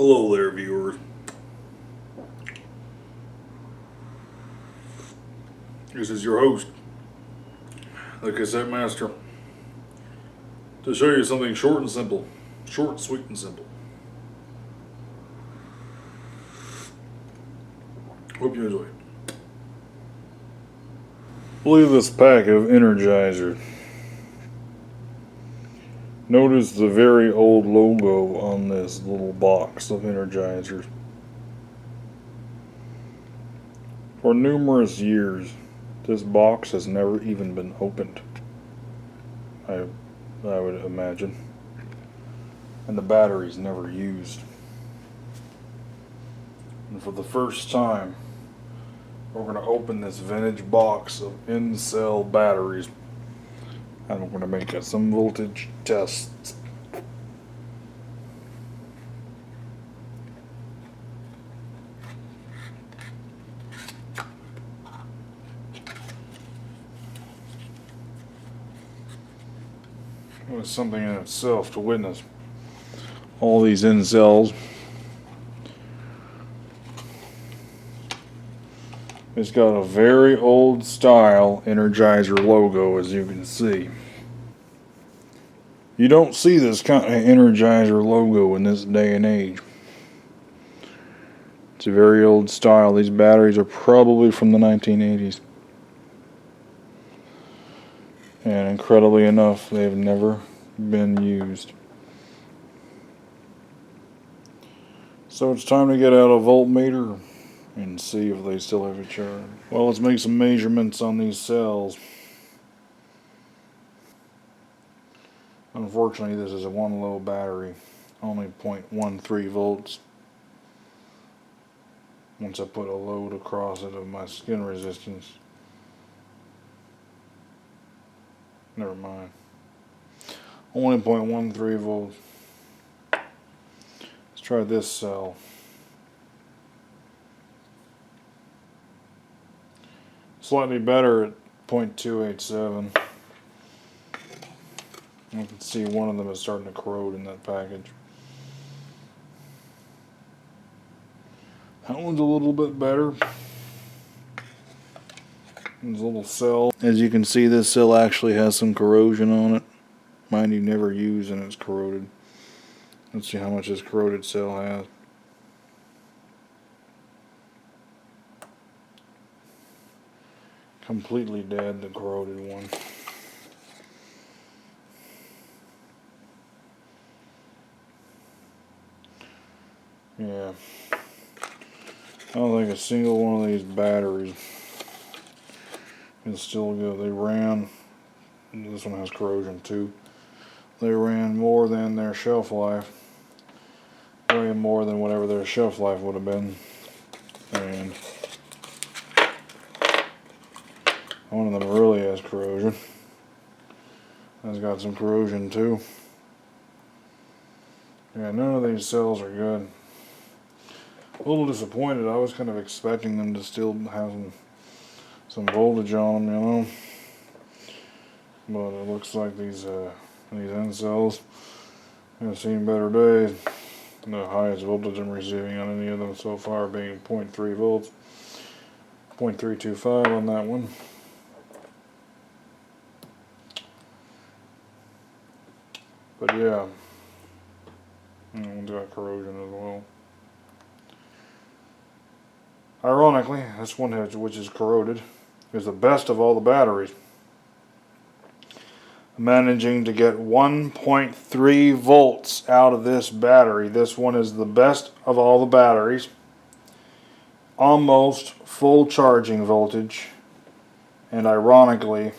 Hello there, viewers. This is your host, the Cassette Master, to show you something short and simple. Short, sweet, and simple. Hope you enjoy it. Look at this pack of Energizer. Notice the very old logo on this little box of Energizers. For numerous years, this box has never even been opened. I would imagine. And the battery's never used. And for the first time, we're going to open this vintage box of in-cell batteries. And we're going to make some voltage tests. It was something in itself to witness all these in-cells. It's got a very old style Energizer logo, as you can see. You don't see this kind of Energizer logo in this day and age. It's a very old style. These batteries are probably from the 1980s. And incredibly enough, they've never been used. So it's time to get out a voltmeter and see if they still have a charge. Well, let's make some measurements on these cells. Unfortunately, this is a one low battery, only 0.13 volts. Once I put a load across it of my skin resistance. Never mind. Only 0.13 volts. Let's try this cell. Slightly better at 0.287. You can see one of them is starting to corrode in that package. That one's a little bit better. This little cell. As you can see, this cell actually has some corrosion on it. Mind you, never used and it's corroded. Let's see how much this corroded cell has. Completely dead, the corroded one. Yeah. I don't think a single one of these batteries is still good. They ran, this one has corrosion too. They ran more than their shelf life. Way more than whatever their shelf life would have been. And one of them really has corrosion. It's got some corrosion too. Yeah, none of these cells are good. A little disappointed. I was kind of expecting them to still have some voltage on them, you know. But it looks like these end cells have seen better days. The highest voltage I'm receiving on any of them so far being 0.3 volts. 0.325 on that one. But yeah, that one's got corrosion as well. Ironically, this one, which is corroded, is the best of all the batteries. Managing to get 1.3 volts out of this battery. This one is the best of all the batteries. Almost full charging voltage. And ironically,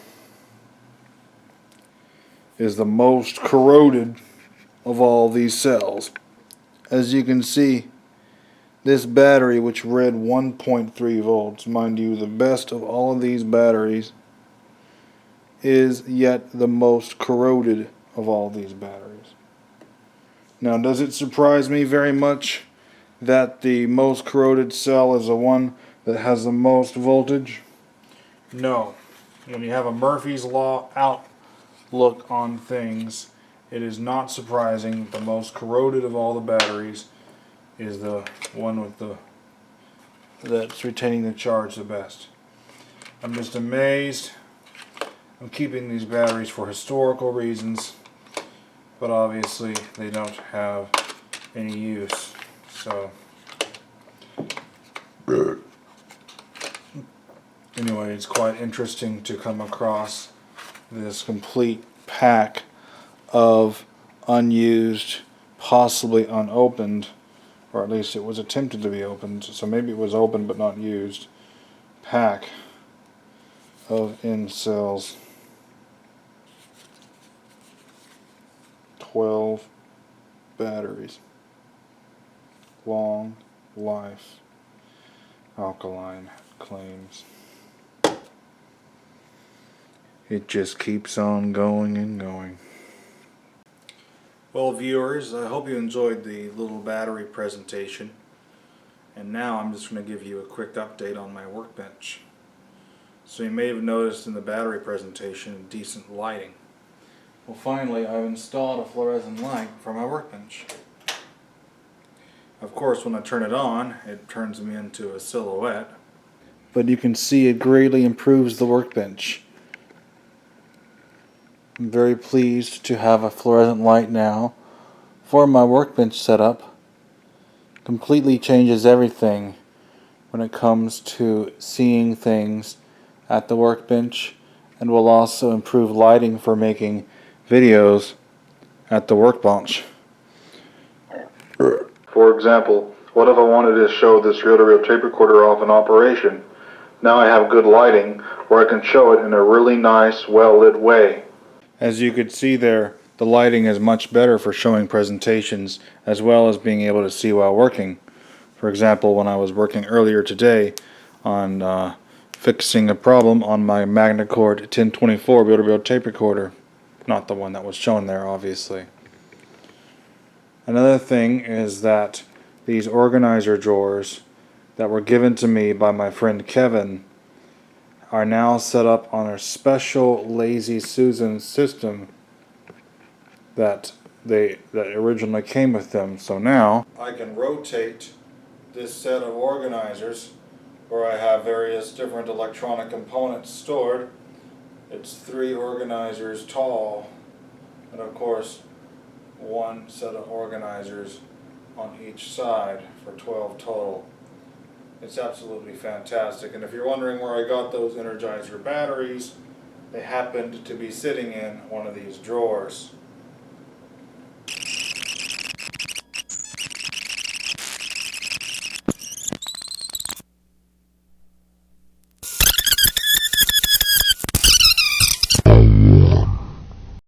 is the most corroded of all these cells. As you can see, this battery, which read 1.3 volts, mind you, the best of all of these batteries, is yet the most corroded of all these batteries. Now, does it surprise me very much that the most corroded cell is the one that has the most voltage? No. When you have a Murphy's Law outlook on things, it is not surprising that the most corroded of all the batteries is the one with that's retaining the charge the best. I'm just amazed. I'm keeping these batteries for historical reasons, but obviously they don't have any use. So anyway, it's quite interesting to come across this complete pack of unused, possibly unopened, or at least it was attempted to be opened, so maybe it was open but not used, pack of end cells. 12 batteries. Long life. Alkaline claims. It just keeps on going and going. Well, viewers, I hope you enjoyed the little battery presentation. And now I'm just going to give you a quick update on my workbench. So you may have noticed in the battery presentation decent lighting. Well, finally I've installed a fluorescent light for my workbench. Of course, when I turn it on, it turns me into a silhouette. But you can see it greatly improves the workbench. I'm very pleased to have a fluorescent light now for my workbench setup. Completely changes everything when it comes to seeing things at the workbench, and will also improve lighting for making videos at the workbench. For example, what if I wanted to show this reel-to-reel tape recorder off in operation? Now I have good lighting where I can show it in a really nice, well-lit way. As you could see there, the lighting is much better for showing presentations as well as being able to see while working. For example, when I was working earlier today on fixing a problem on my Magnecord 1024 reel-to-reel tape recorder. Not the one that was shown there, obviously. Another thing is that these organizer drawers that were given to me by my friend Kevin are now set up on a special Lazy Susan system that originally came with them. So now I can rotate this set of organizers where I have various different electronic components stored. It's 3 organizers tall, and of course one set of organizers on each side for 12 total. It's absolutely fantastic, and if you're wondering where I got those Energizer batteries, they happened to be sitting in one of these drawers.